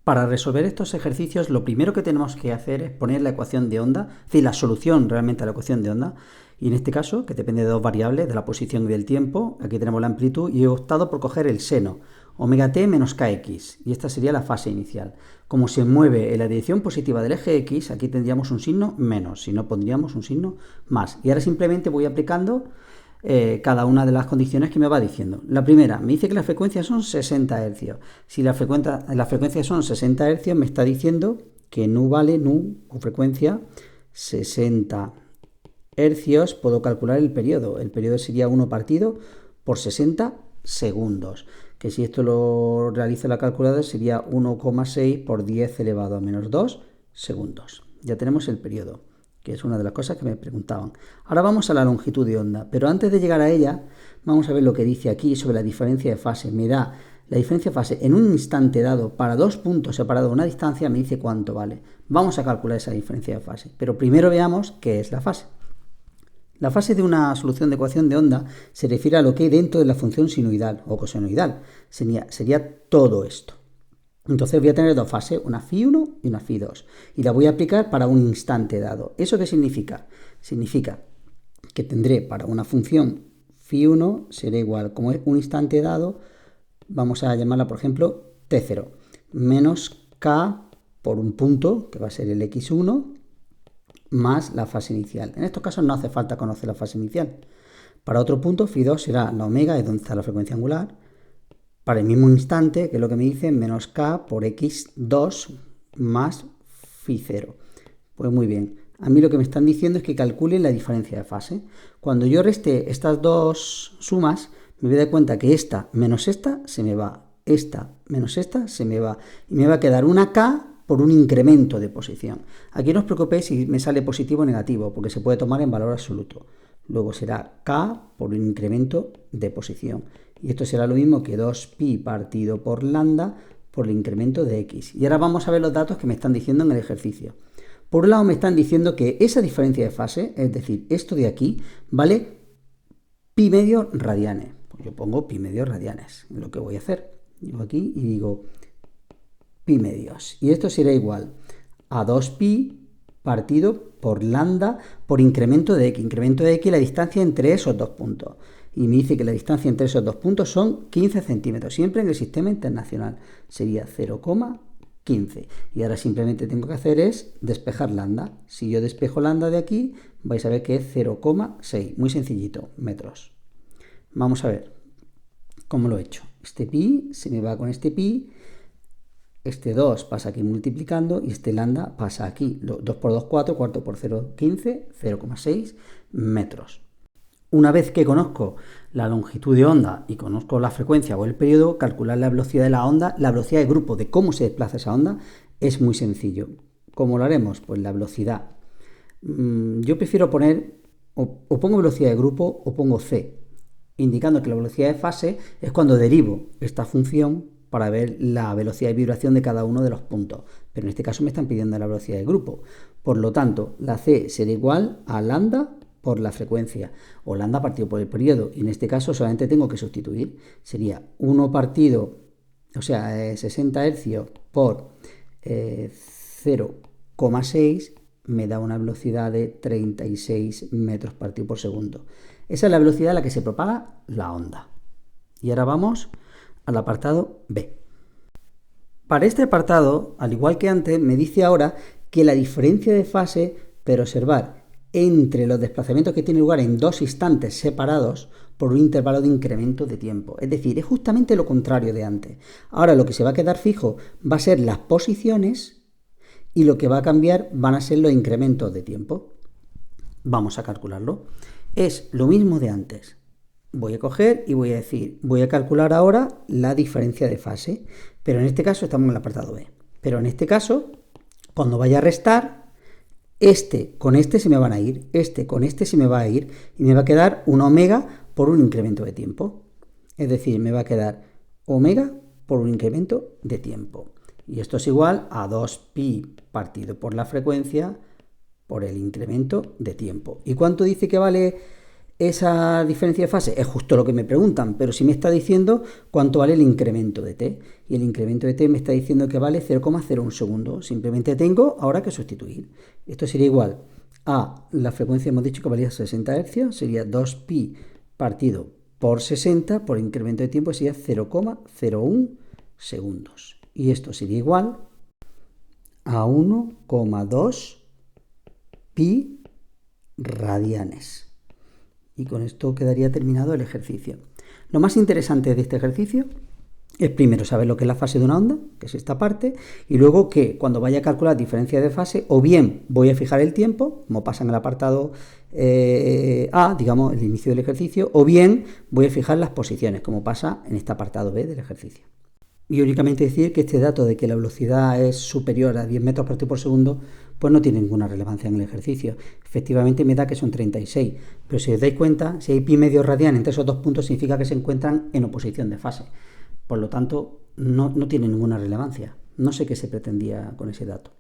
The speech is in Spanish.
Para resolver estos ejercicios, lo primero que tenemos que hacer es poner la ecuación de onda, es decir, la solución realmente a la ecuación de onda, y en este caso, que depende de dos variables, de la posición y del tiempo, aquí tenemos la amplitud, y he optado por coger el seno, omega t menos kx, y esta sería la fase inicial. Como se mueve en la dirección positiva del eje x, aquí tendríamos un signo menos, si no pondríamos un signo más. Y ahora simplemente voy aplicando cada una de las condiciones que me va diciendo. La primera, me dice que las frecuencias son 60 Hz. Si las frecuencias son 60 Hz, me está diciendo que nu vale, nu, o frecuencia, 60 Hz, puedo calcular el periodo. El periodo sería 1 partido por 60 segundos, que si esto lo realiza la calculadora sería 1,6 por 10 elevado a menos 2 segundos. Ya tenemos el periodo, que es una de las cosas que me preguntaban. Ahora vamos a la longitud de onda, pero antes de llegar a ella, vamos a ver lo que dice aquí sobre la diferencia de fase. Me da la diferencia de fase en un instante dado para dos puntos separados a una distancia, me dice cuánto vale. Vamos a calcular esa diferencia de fase, pero primero veamos qué es la fase. La fase de una solución de ecuación de onda se refiere a lo que hay dentro de la función sinusoidal o cosenoidal. Sería todo esto. Entonces voy a tener dos fases, una φ1 y una φ2, y la voy a aplicar para un instante dado. ¿Eso qué significa? Significa que tendré para una función φ1 será igual, como es un instante dado, vamos a llamarla por ejemplo t0, menos k por un punto, que va a ser el x1, más la fase inicial. En estos casos no hace falta conocer la fase inicial. Para otro punto, φ2 será la omega, es donde está la frecuencia angular, para el mismo instante, que es lo que me dice, menos k por x2 más φ0. Pues muy bien. A mí lo que me están diciendo es que calcule la diferencia de fase. Cuando yo reste estas dos sumas, me voy a dar cuenta que esta menos esta se me va, esta menos esta se me va, y me va a quedar una k por un incremento de posición. Aquí no os preocupéis si me sale positivo o negativo, porque se puede tomar en valor absoluto. Luego será k por un incremento de posición. Y esto será lo mismo que 2pi partido por lambda por el incremento de x. Y ahora vamos a ver los datos que me están diciendo en el ejercicio. Por un lado me están diciendo que esa diferencia de fase, es decir, esto de aquí, vale pi medio radianes. Pues yo pongo pi medio radianes. Es lo que voy a hacer. Llego aquí y digo pi medios. Y esto será igual a 2pi partido por lambda por incremento de x. Incremento de x, la distancia entre esos dos puntos. Y me dice que la distancia entre esos dos puntos son 15 centímetros, siempre en el sistema internacional. Sería 0,15. Y ahora simplemente tengo que hacer es despejar lambda. Si yo despejo lambda de aquí, vais a ver que es 0,6. Muy sencillito, metros. Vamos a ver cómo lo he hecho. Este pi se me va con este pi. Este 2 pasa aquí multiplicando y este lambda pasa aquí. 2 por 2, 4, cuarto por 0, 15, 0,6 metros. Una vez que conozco la longitud de onda y conozco la frecuencia o el periodo, calcular la velocidad de la onda, la velocidad de grupo de cómo se desplaza esa onda, es muy sencillo. ¿Cómo lo haremos? Pues la velocidad. Yo prefiero poner, o pongo velocidad de grupo o pongo c, indicando que la velocidad de fase es cuando derivo esta función para ver la velocidad de vibración de cada uno de los puntos. Pero en este caso me están pidiendo la velocidad de grupo. Por lo tanto, la c será igual a lambda por la frecuencia, o lambda partido por el periodo, y en este caso solamente tengo que sustituir. Sería 1 partido, o sea, 60 Hz por 0,6 me da una velocidad de 36 metros partido por segundo. Esa es la velocidad a la que se propaga la onda. Y ahora vamos al apartado B. Para este apartado, al igual que antes, me dice ahora que la diferencia de fase, pero observar, entre los desplazamientos que tienen lugar en dos instantes separados por un intervalo de incremento de tiempo. Es decir, es justamente lo contrario de antes. Ahora lo que se va a quedar fijo va a ser las posiciones y lo que va a cambiar van a ser los incrementos de tiempo. Vamos a calcularlo. Es lo mismo de antes. Voy a coger y voy a decir, voy a calcular ahora la diferencia de fase, pero en este caso estamos en el apartado B. Pero en este caso, cuando vaya a restar, este con este se me van a ir, este con este se me va a ir y me va a quedar una omega por un incremento de tiempo. Es decir, me va a quedar omega por un incremento de tiempo. Y esto es igual a 2pi partido por la frecuencia por el incremento de tiempo. ¿Y cuánto dice que vale Esa diferencia de fase es justo lo que me preguntan, pero si me está diciendo cuánto vale el incremento de t, y el incremento de t me está diciendo que vale 0,01 segundos, simplemente tengo ahora que sustituir. Esto sería igual a la frecuencia, hemos dicho que valía 60 Hz, sería 2pi partido por 60, por incremento de tiempo sería 0,01 segundos. Y esto sería igual a 1,2 pi radianes. Y con esto quedaría terminado el ejercicio. Lo más interesante de este ejercicio es primero saber lo que es la fase de una onda, que es esta parte, y luego que cuando vaya a calcular diferencia de fase, o bien voy a fijar el tiempo, como pasa en el apartado A, digamos, el inicio del ejercicio, o bien voy a fijar las posiciones, como pasa en este apartado B del ejercicio. Y únicamente decir que este dato de que la velocidad es superior a 10 metros partido por segundo, pues no tiene ninguna relevancia en el ejercicio. Efectivamente me da que son 36, pero si os dais cuenta, si hay pi medio radian entre esos dos puntos, significa que se encuentran en oposición de fase. Por lo tanto, no tiene ninguna relevancia. No sé qué se pretendía con ese dato.